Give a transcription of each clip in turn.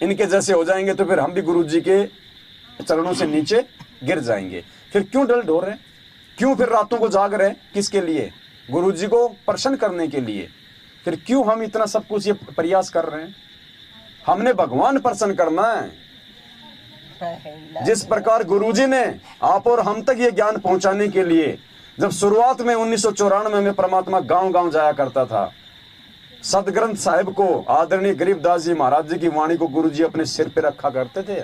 इनके जैसे हो जाएंगे तो फिर हम भी गुरु जी के चरणों से नीचे गिर जाएंगे। फिर क्यों डल ढो रहे हैं, क्यों फिर रातों को जाग रहे हैं, किसके लिए? गुरु जी को प्रसन्न करने के लिए। फिर क्यों हम इतना सब कुछ ये प्रयास कर रहे हैं? हमने भगवान प्रसन्न करना है। जिस प्रकार गुरुजी ने आप और हम तक ये ज्ञान पहुंचाने के लिए, जब शुरुआत में 1994 में परमात्मा गांव-गांव जाया करता था, सदग्रंथ साहिब को, आदरणीय गरीबदास जी महाराज जी की वाणी को गुरुजी अपने सिर पे रखा करते थे।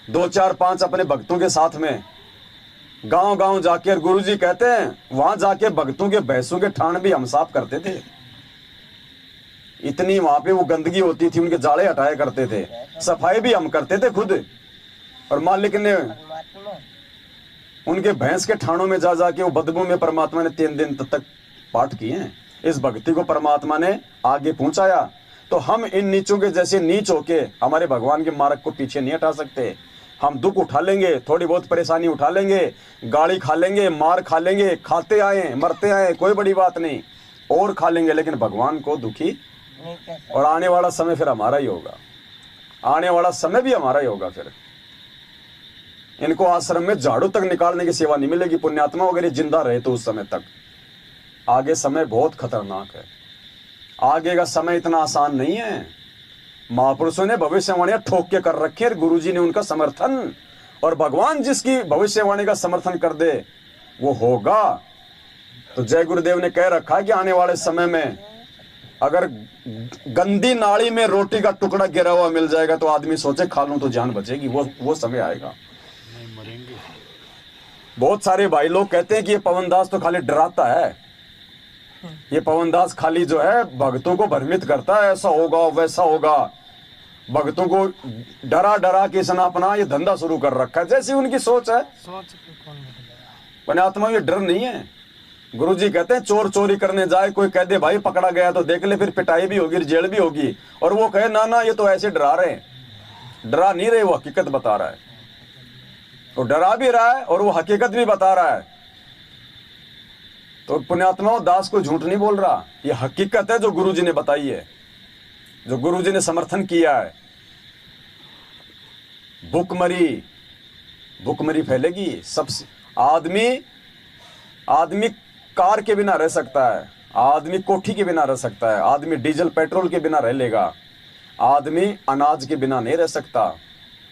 2 4 5 अपने भक्तों के साथ में गांव-गांव जाकर, गुरुजी कहते हैं वहां जाके भक्तों के भैंसों के ठाण भी हम साफ करते थे। इतनी वहां पे वो गंदगी होती थी, उनके जाले हटाया करते थे, सफाई भी हम करते थे खुद। और मालिक ने उनके भैंस के ठाणों में जा जाके वो बदबू में परमात्मा ने 3 दिन तक पाठ किए हैं। इस भक्ति को परमात्मा ने आगे पहुंचाया। तो हम इन नीचों के जैसे नीच होके हमारे भगवान के मार्ग को पीछे नहीं हटा सकते। हम दुख उठा लेंगे, थोड़ी बहुत परेशानी उठा लेंगे, गाली खा लेंगे, मार खा लेंगे, खाते आए मरते आए, कोई बड़ी बात नहीं, और खा लेंगे, लेकिन भगवान को दुखी। और आने वाला समय फिर हमारा ही होगा, आने वाला समय भी हमारा ही होगा। फिर इनको आश्रम में झाड़ू तक निकालने की सेवा नहीं मिलेगी पुण्यात्मा, अगर ये जिंदा रहे तो उस समय तक। आगे समय बहुत खतरनाक है, आगे का समय इतना आसान नहीं है। महापुरुषों ने भविष्यवाणियां ठोक के कर रखी है, गुरुजी ने उनका समर्थन, और भगवान जिसकी भविष्यवाणी का समर्थन कर दे वो होगा। तो जय गुरुदेव ने कह रखा है कि आने वाले समय में अगर गंदी नाली में रोटी का टुकड़ा गिरा हुआ मिल जाएगा तो आदमी सोचे खा लूं तो जान बचेगी। वो समय आएगा। बहुत सारे भाई लोग कहते हैं कि ये पवनदास तो खाली डराता है, ये पवनदास खाली जो है भक्तों को भ्रमित करता है, ऐसा होगा वैसा होगा। भक्तों को डरा डरा के इसने अपना ये धंधा शुरू कर रखा है, जैसी उनकी सोच है। पुण्यात्मा ये डर नहीं है। गुरुजी कहते हैं चोर चोरी करने जाए, कोई कह दे भाई पकड़ा गया तो देख ले, फिर पिटाई भी होगी, जेल भी होगी, और वो कहे ना ना ये तो ऐसे डरा रहे हैं। डरा नहीं रहे, वो हकीकत बता रहा है। वो डरा भी रहा है और वो हकीकत भी बता रहा है। तो पुण्यात्मा दास को झूठ नहीं बोल रहा, ये हकीकत है जो गुरुजी ने बताई है, जो गुरुजी ने समर्थन किया है। भूखमरी फैलेगी सबसे। आदमी कार के बिना रह सकता है, आदमी कोठी के बिना रह सकता है, आदमी डीजल पेट्रोल के बिना रह लेगा, आदमी अनाज के बिना नहीं रह सकता।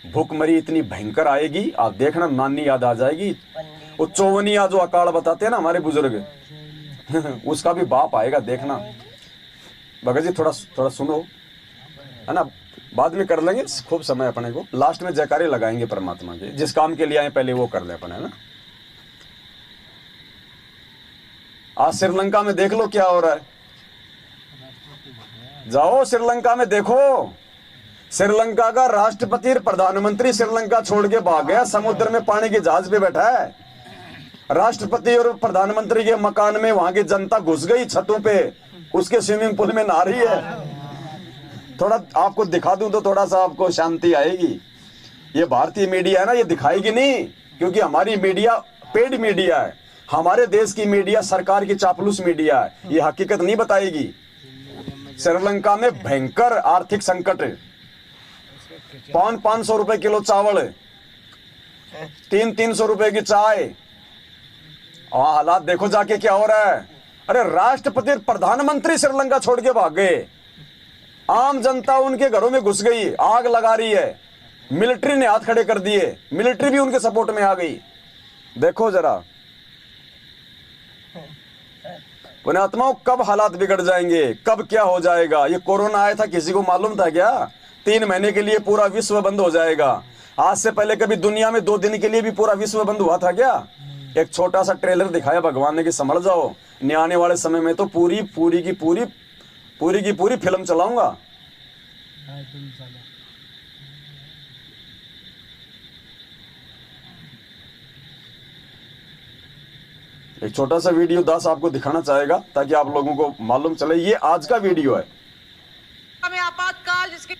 भूखमरी इतनी भयंकर आएगी, आप देखना, नानी याद आ जाएगी। वो चौवनिया जो अकाल बताते हैं ना हमारे बुजुर्ग उसका भी बाप आएगा, देखना। भगत जी थोड़ा सुनो, है ना, बाद में कर लेंगे, खूब समय अपने को। लास्ट में जयकारे लगाएंगे परमात्मा के, जिस काम के लिए आए पहले वो कर ले अपने, है ना। आज श्रीलंका में देख लो क्या हो रहा है, जाओ श्रीलंका में देखो। श्रीलंका का राष्ट्रपति प्रधानमंत्री श्रीलंका छोड़ के भाग गया, समुद्र में पानी के जहाज पे बैठा है। राष्ट्रपति और प्रधानमंत्री के मकान में वहां की जनता घुस गई, छतों पे उसके स्विमिंग पूल में नहा रही है। थोड़ा आपको दिखा दूं तो थोड़ा सा आपको शांति आएगी। ये भारतीय मीडिया है ना, ये दिखाएगी नहीं, क्योंकि हमारी मीडिया पेड मीडिया है। हमारे देश की मीडिया सरकार की चापलूस मीडिया है, ये हकीकत नहीं बताएगी। श्रीलंका में भयंकर आर्थिक संकट है, 500 रुपए किलो चावल, 300 रुपए की चाय। और हालात देखो जाके क्या हो रहा है। अरे राष्ट्रपति प्रधानमंत्री श्रीलंका छोड़ के भाग गए, आम जनता उनके घरों में घुस गई, आग लगा रही है, मिलिट्री ने हाथ खड़े कर दिए, मिलिट्री भी उनके सपोर्ट में आ गई। देखो जरा पुण्यात्माओं, कब हालात बिगड़ जाएंगे, कब क्या हो जाएगा। ये कोरोना आया था, किसी को मालूम था क्या? 3 महीने के लिए पूरा विश्व बंद हो जाएगा। आज से पहले कभी दुनिया में 2 दिन के लिए भी पूरा विश्व बंद हुआ था क्या? एक छोटा सा ट्रेलर दिखाया भगवान ने कि संभल जाओ, आने वाले समय में तो पूरी की पूरी फिल्म चलाऊंगा। एक छोटा सा वीडियो दास आपको दिखाना चाहेगा ताकि आप लोगों को मालूम चले। ये आज का वीडियो है। आपातकाल जिसकी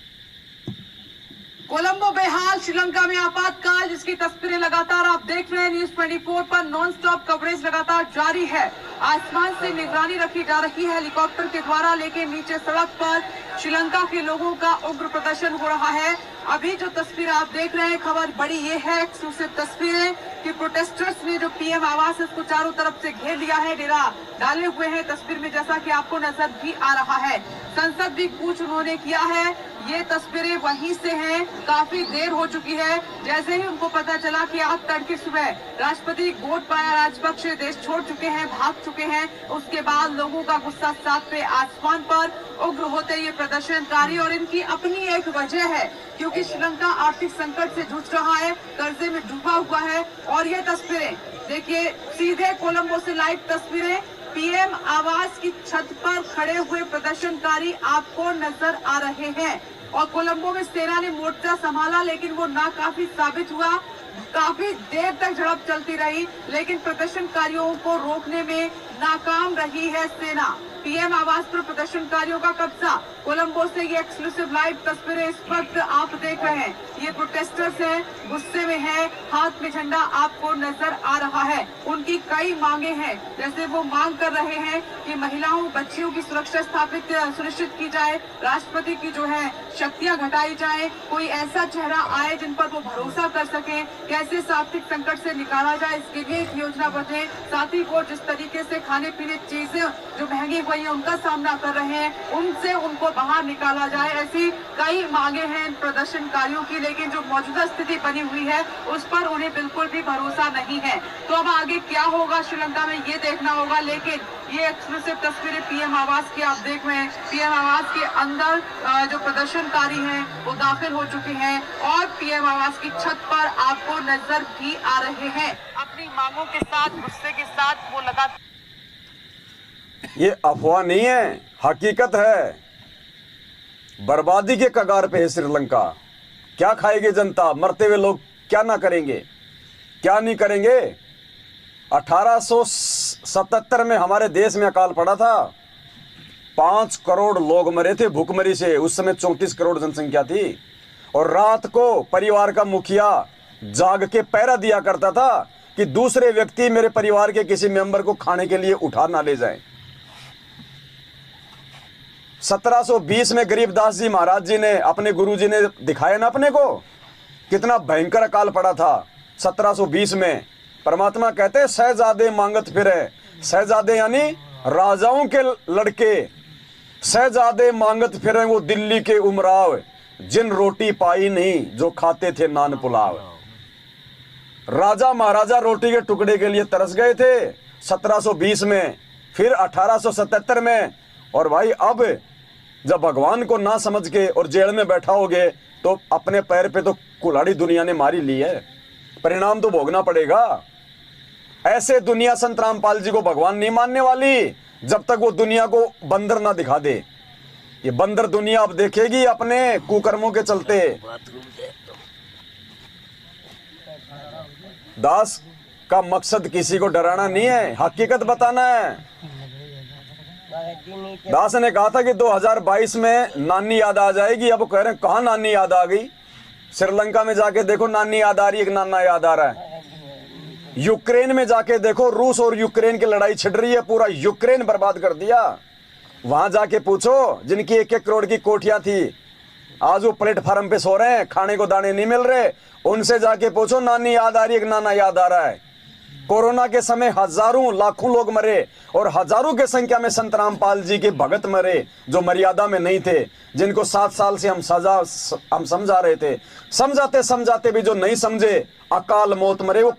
कोलंबो बेहाल, श्रीलंका में आपातकाल जिसकी तस्वीरें लगातार आप देख रहे हैं। न्यूज 24 पर नॉन स्टॉप कवरेज लगातार जारी है। आसमान से निगरानी रखी जा रही है हेलीकॉप्टर के द्वारा, लेकिन नीचे सड़क पर श्रीलंका के लोगों का उग्र प्रदर्शन हो रहा है। अभी जो तस्वीर आप देख रहे हैं, खबर बड़ी ये है, एक्सक्लूसिव तस्वीरें कि प्रोटेस्टर्स ने जो पीएम आवास है उसको चारों तरफ से घेर लिया है, डेरा डाले हुए हैं। तस्वीर में जैसा कि आपको नजर भी आ रहा है, संसद भी कूच उन्होंने किया है। ये तस्वीरें वहीं से हैं, काफी देर हो चुकी है। जैसे ही उनको पता चला कि आज तड़के सुबह राष्ट्रपति गोटबाया राजपक्षे देश छोड़ चुके हैं, भाग चुके हैं, उसके बाद लोगों का गुस्सा सातवें आसमान पर, उग्र होते ये प्रदर्शनकारी। और इनकी अपनी एक वजह है, क्योंकि श्रीलंका आर्थिक संकट से जूझ रहा है, कर्जे में डूबा हुआ है। और ये तस्वीरें देखिए, सीधे कोलंबो से लाइव तस्वीरें, पीएम आवास की छत पर खड़े हुए प्रदर्शनकारी आपको नजर आ रहे हैं। और कोलंबो में सेना ने मोर्चा संभाला, लेकिन वो नाकाफी साबित हुआ। काफी देर तक झड़प चलती रही, लेकिन प्रदर्शनकारियों को रोकने में नाकाम रही है सेना। पीएम आवास पर प्रदर्शनकारियों का कब्जा। कोलंबो से ये एक्सक्लूसिव लाइव तस्वीरें इस वक्त आप देख रहे हैं। ये प्रोटेस्टर्स हैं, गुस्से में हैं, हाथ में झंडा आपको नजर आ रहा है। उनकी कई मांगे हैं, जैसे वो मांग कर रहे हैं कि महिलाओं बच्चियों की सुरक्षा सुनिश्चित की जाए, राष्ट्रपति की जो है शक्तियां घटाई जाए, कोई ऐसा चेहरा आए जिन पर वो भरोसा कर सके, कैसे इस आर्थिक संकट से निकाला जाए, इसके लिए एक योजना बने। साथ ही वो जिस तरीके से खाने पीने चीजें जो महंगी हुई है उनका सामना कर रहे हैं, उनसे उनको बाहर निकाला जाए। ऐसी कई मांगे हैं इन प्रदर्शनकारियों की, लेकिन जो मौजूदा स्थिति बनी हुई है उस पर उन्हें बिल्कुल भी भरोसा नहीं है। तो अब आगे क्या होगा श्रीलंका में ये देखना होगा। लेकिन ये एक्सक्लूसिव तस्वीरें पीएम आवास की आप देख रहे हैं। पीएम आवास के अंदर जो प्रदर्शनकारी हैं वो दाखिल हो चुके हैं और पीएम आवास की छत पर आपको नजर भी आ रहे हैं। अपनी मांगों के साथ, गुस्से के साथ वो लगातार, ये अफवाह नहीं है, हकीकत है। बर्बादी के कगार पे है श्रीलंका। क्या खाएगी जनता? मरते हुए लोग क्या ना करेंगे, क्या नहीं करेंगे। 1877 में हमारे देश में अकाल पड़ा था, 5 करोड़ लोग मरे थे भूखमरी से। उस समय 34 करोड़ जनसंख्या थी। और रात को परिवार का मुखिया जाग के पहरा दिया करता था कि दूसरे व्यक्ति मेरे परिवार के किसी मेंबर को खाने के लिए उठा ना ले जाए। 1720 में गरीबदास जी महाराज जी ने, अपने गुरु जी ने दिखाया ना अपने को, कितना भयंकर अकाल पड़ा था 1720 में। परमात्मा कहते हैं शहजादे मांगत फिरे, शहजादे यानी राजाओं के लड़के, शहजादे मांगत फिरे वो दिल्ली के उमराव, जिन रोटी पाई नहीं जो खाते थे नान पुलाव। राजा महाराजा रोटी के टुकड़े के लिए तरस गए थे 1720 में, फिर 1877 में। और भाई अब जब भगवान को ना समझ के और जेल में बैठा होगे तो अपने पैर पे तो कुल्हाड़ी दुनिया ने मारी ली है, परिणाम तो भोगना पड़ेगा। ऐसे दुनिया संत रामपाल जी को भगवान नहीं मानने वाली जब तक वो दुनिया को बंदर ना दिखा दे। ये बंदर दुनिया अब देखेगी अपने कुकर्मों के चलते। दास का मकसद किसी को डराना नहीं है, हकीकत बताना है। दास ने कहा था कि 2022 में नानी याद आ जाएगी। अब कह रहे हैं कहां नानी याद आ गई। श्रीलंका में जाके देखो नानी याद आ रही है, एक नाना याद आ रहा है। यूक्रेन में जाके देखो, रूस और यूक्रेन की लड़ाई छिड़ रही है, पूरा यूक्रेन बर्बाद कर दिया। वहां जाके पूछो जिनकी 1-1 करोड़ की कोठियां थी, आज वो प्लेटफार्म पे सो रहे हैं, खाने को दाने नहीं मिल रहे। उनसे जाके पूछो नानी याद आ रही है, एक नाना याद आ रहा है। कोरोना के समय हजारों लाखों लोग मरे और हजारों के संख्या में संत रामपाल जी के भगत मरे जो मर्यादा में नहीं थे, जिनको 7 साल से हम समझा रहे थे। समझाते समझाते भी जो नहीं समझे, अकाल मौत मरे। वो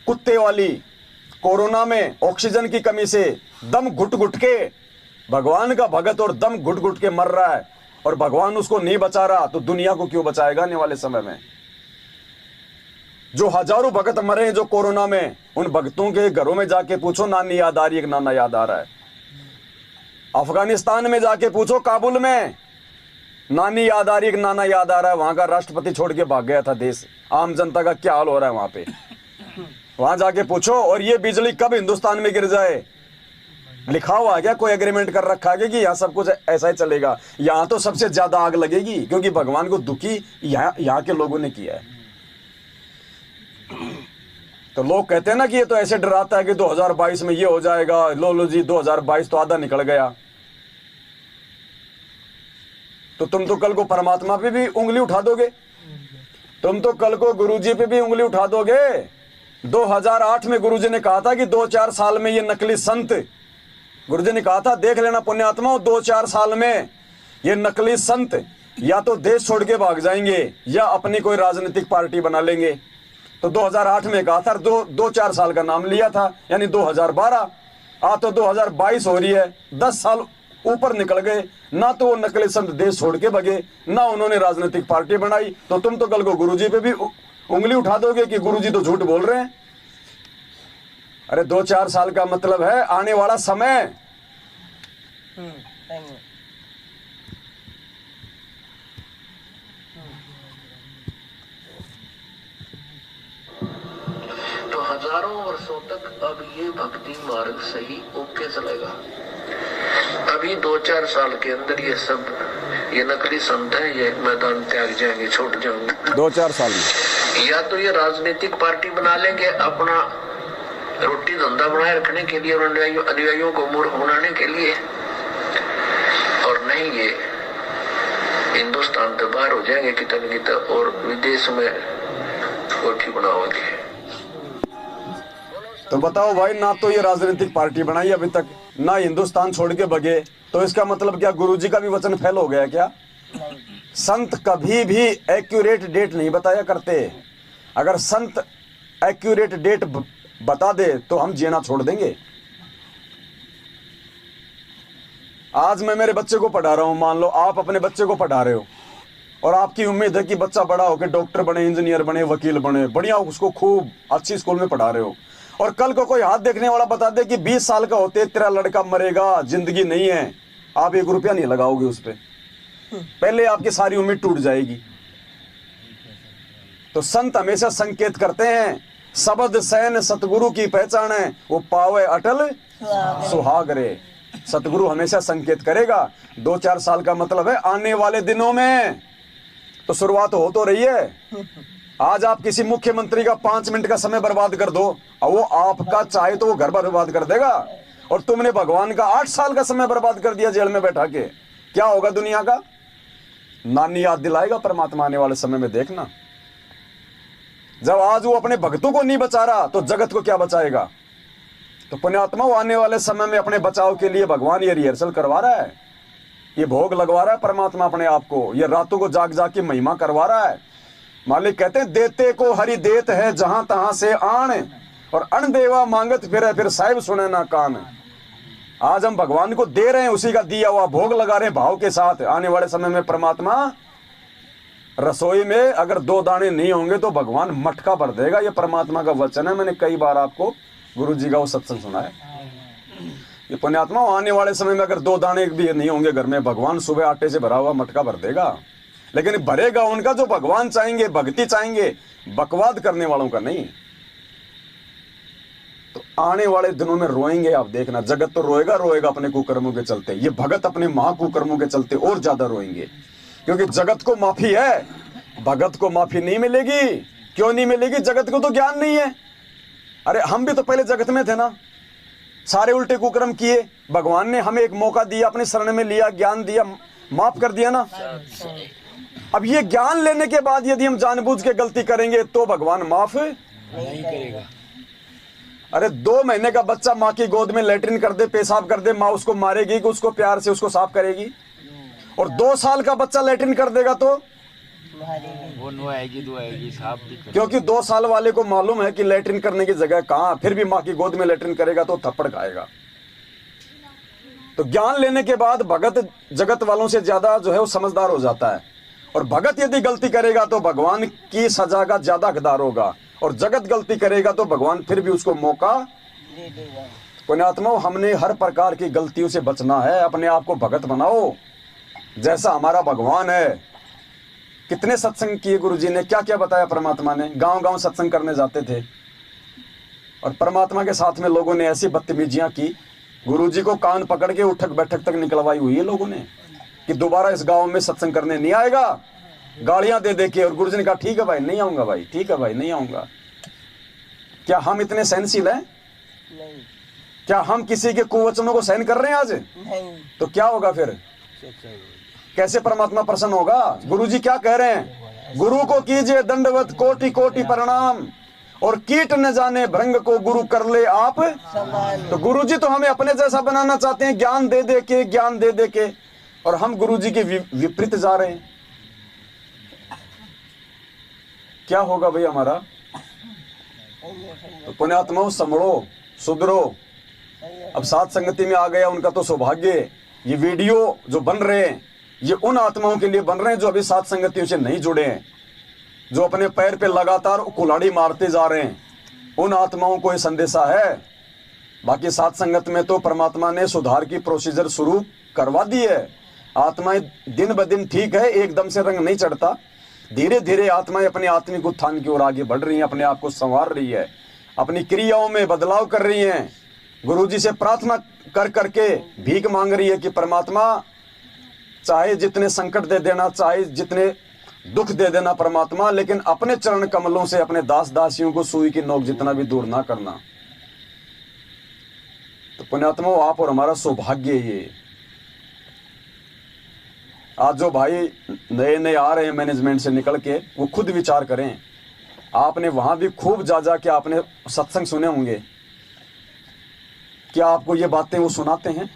कुत्ते वाली कोरोना में ऑक्सीजन की कमी से दम घुट घुट के, भगवान का भगत और दम घुट घुट के मर रहा है और भगवान उसको नहीं बचा रहा, तो दुनिया को क्यों बचाएगा आने वाले समय में। जो हजारों भगत मरे जो कोरोना में, उन भगतों के घरों में जाके पूछो नानी याद आ रही है कि नाना याद आ रहा है। अफगानिस्तान में जाके पूछो, काबुल में नानी याद आ रही है कि नाना याद आ रहा है। वहां का राष्ट्रपति छोड़ के भाग गया था देश। आम जनता का क्या हाल हो रहा है वहां पे, वहां जाके पूछो। और ये बिजली कब हिंदुस्तान में गिर जाए, लिखा हुआ है क्या? कोई एग्रीमेंट कर रखा है कि यहाँ सब कुछ ऐसा ही चलेगा? यहाँ तो सबसे ज्यादा आग लगेगी, क्योंकि भगवान को दुखी यहाँ के लोगों ने किया है। तो लोग कहते हैं ना कि ये तो ऐसे डराता है कि 2022 में ये हो जाएगा। लो जी, 2022 तो आधा निकल गया। तो तुम तो कल को परमात्मा पे भी उंगली उठा दोगे, तुम तो कल को गुरुजी पे भी उंगली उठा दोगे। 2008 में गुरुजी ने कहा था कि 2-4 साल में ये नकली संत, गुरुजी ने कहा था देख लेना पुण्यात्माओं, 2-4 साल में ये नकली संत या तो देश छोड़ के भाग जाएंगे या अपनी कोई राजनीतिक पार्टी बना लेंगे। तो 2008 में कहा था, 2-4 साल का नाम लिया था, यानी 2012, आज तो 2022 हो रही है, 10 साल ऊपर निकल गए। ना तो वो नकली संत देश छोड़ के भगे, ना उन्होंने राजनीतिक पार्टी बनाई। तो तुम तो कल को गुरुजी पे भी उंगली उठा दोगे कि गुरुजी तो झूठ बोल रहे हैं। अरे 2-4 साल का मतलब है आने वाला समय। तो हजारों वर्षों तक अब ये भक्ति मार्ग सही ओके चलेगा। अभी 2-4 साल के अंदर ये नकली संत है, ये मैदान त्याग जाएंगे, छोड़ जाएंगे 2-4 साल में। या तो ये राजनीतिक पार्टी बना लेंगे अपना रोटी धंधा बनाए रखने के लिए और अनुयायियों को मूर्ख बनाने के लिए, और नहीं ये हिंदुस्तान से बाहर हो जाएंगे कितने कितने और विदेश में कोठी बनाओगे। तो बताओ भाई, ना तो ये राजनीतिक पार्टी बनाई अभी तक, ना हिंदुस्तान छोड़ के भगे, तो इसका मतलब क्या गुरुजी का भी वचन फेल हो गया क्या? संत कभी भी एक्यूरेट डेट नहीं बताया करते। अगर संत एक्यूरेट डेट बता दे तो हम जीना छोड़ देंगे। आज मैं मेरे बच्चे को पढ़ा रहा हूं, मान लो आप अपने बच्चे को पढ़ा रहे हो और आपकी उम्मीद है कि बच्चा बड़ा होकर डॉक्टर बने, इंजीनियर बने, वकील बने, बढ़िया उसको खूब अच्छी स्कूल में पढ़ा रहे हो, और कल को कोई हाथ देखने वाला बता दे कि 20 साल का होते तेरा लड़का मरेगा, जिंदगी नहीं है, आप 1 रुपया नहीं लगाओगे उस पर, पहले आपकी सारी उम्मीद टूट जाएगी। तो संत हमेशा संकेत करते हैं, शब्द सैन सतगुरु की पहचान है, वो पावे अटल सुहाग रे। सतगुरु हमेशा संकेत करेगा। 2-4 साल का मतलब है आने वाले दिनों में। तो शुरुआत हो तो रही है। आज आप किसी मुख्यमंत्री का 5 मिनट का समय बर्बाद कर दो और वो आपका चाहे तो वो घर बर्बाद कर देगा, और तुमने भगवान का 8 साल का समय बर्बाद कर दिया जेल में बैठा के, क्या होगा दुनिया का? नानी याद दिलाएगा परमात्मा आने वाले समय में, देखना। जब आज वो अपने भक्तों को नहीं बचा रहा तो जगत को क्या बचाएगा? तो पुण्यात्मा आने वाले समय में अपने बचाव के लिए भगवान ये रिहर्सल करवा रहा है, ये भोग लगवा रहा है परमात्मा अपने आप को, ये रातों को जाग जाग की महिमा करवा रहा है। मालिक कहते हैं, देते को हरि देत है जहां तहां से आन, और अनदेवा मांगत फिर साहिब सुने ना कान। आज हम भगवान को दे रहे हैं, उसी का दिया हुआ भोग लगा रहे हैं भाव के साथ। आने वाले समय में परमात्मा रसोई में अगर 2 दाने नहीं होंगे तो भगवान मटका भर देगा। ये परमात्मा का वचन है, मैंने कई बार आपको गुरु जी का वो सत्संग सुना है। ये पुण्यात्मा आने वाले समय में अगर 2 दाने भी नहीं होंगे घर में, भगवान सुबह आटे से भरा हुआ मटका भर देगा। लेकिन भरेगा उनका जो भगवान चाहेंगे, भक्ति चाहेंगे, बकवाद करने वालों का नहीं। तो आने वाले दिनों में रोएंगे आप, देखना। जगत तो रोएगा अपने कुकर्मों के चलते, ये भगत अपने महाकुकर्मों के चलते और ज्यादा रोएंगे, क्योंकि जगत को माफी है, भगत को माफी नहीं मिलेगी। क्यों नहीं मिलेगी? जगत को तो ज्ञान नहीं है। अरे हम भी तो पहले जगत में थे ना, सारे उल्टे कुकर्म किए, भगवान ने हमें एक मौका दिया, अपने शरण में लिया, ज्ञान दिया, माफ कर दिया ना। अब ये ज्ञान लेने के बाद यदि हम जानबूझ के गलती करेंगे तो भगवान माफ नहीं करेगा। अरे 2 महीने का बच्चा माँ की गोद में लैट्रिन कर दे, पेशाब कर दे, माँ उसको मारेगी कि उसको प्यार से उसको साफ करेगी? और 2 साल का बच्चा लैट्रिन कर देगा तो वो नो आएगी साफ भी करेगी। क्योंकि 2 साल वाले को मालूम है कि लैट्रिन करने की जगह कहाँ, फिर भी माँ की गोद में लैट्रिन करेगा तो थप्पड़ खाएगा। तो ज्ञान लेने के बाद भगत जगत वालों से ज्यादा जो है वो समझदार हो जाता है, और भगत यदि गलती करेगा तो भगवान की सजा का ज्यादा हकदार होगा, और जगत गलती करेगा तो भगवान फिर भी उसको मौका दे देगा। पुण्यात्मा, हमने हर प्रकार की गलतियों से बचना है। अपने आप को भगत बनाओ जैसा हमारा भगवान है। कितने सत्संग किए गुरु जी ने, क्या क्या बताया परमात्मा ने। गांव गांव सत्संग करने जाते थे और परमात्मा के साथ में लोगों ने ऐसी बदतमीजियां की, गुरु जी को कान पकड़ के उठक बैठक तक निकलवाई हुई है लोगों ने कि दोबारा इस गांव में सत्संग करने नहीं आएगा, गालियां दे दे के। और गुरु जी ने कहा ठीक है भाई नहीं आऊंगा, भाई ठीक है भाई नहीं आऊंगा। क्या हम इतने सहनशील हैं? नहीं। क्या हम किसी के कुवचनों को सहन कर रहे हैं आज? नहीं। तो क्या होगा फिर? कैसे परमात्मा प्रसन्न होगा? गुरुजी क्या कह रहे हैं? गुरु को कीजिए दंडवत कोटि कोटि प्रणाम, और कीट न जाने भृंग को गुरु कर ले आप। तो गुरुजी तो हमें अपने जैसा बनाना चाहते हैं, ज्ञान दे दे के, और हम गुरुजी के विपरीत जा रहे हैं। क्या होगा भाई हमारा? तो पुण्यात्माओं, संभलो, सुधरो। अब साथ संगति में आ गया उनका तो सौभाग्य। ये वीडियो जो बन रहे हैं ये उन आत्माओं के लिए बन रहे हैं जो अभी साथ संगतियों से नहीं जुड़े हैं, जो अपने पैर पे लगातार कुल्हाड़ी मारते जा रहे हैं। उन आत्माओं को ये संदेशा है। बाकी साथ संगत में तो परमात्मा ने सुधार की प्रोसीजर शुरू करवा दी है। आत्माएं दिन ब दिन ठीक है, एकदम से रंग नहीं चढ़ता। धीरे धीरे आत्माएं अपने आत्मिक उत्थान की ओर आगे बढ़ रही हैं, अपने आप को संवार रही है, अपनी क्रियाओं में बदलाव कर रही हैं। गुरुजी से प्रार्थना कर करके भीख मांग रही है कि परमात्मा चाहे जितने संकट दे देना, चाहे जितने दुख दे देना परमात्मा, लेकिन अपने चरण कमलों से अपने दास दासियों को सुई की नोक जितना भी दूर ना करना। तो पुण्यात्मा, आप और हमारा सौभाग्य ये। आज जो भाई नए नए आ रहे हैं मैनेजमेंट से निकल के, वो खुद विचार करें। आपने वहां भी खूब जा के आपने सत्संग सुने होंगे। क्या आपको ये बातें वो सुनाते हैं,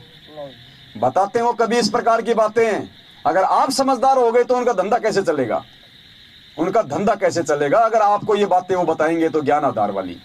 बताते हैं वो कभी इस प्रकार की बातें? अगर आप समझदार हो गए तो उनका धंधा कैसे चलेगा? उनका धंधा कैसे चलेगा अगर आपको ये बातें वो बताएंगे तो ज्ञान आधार वाली।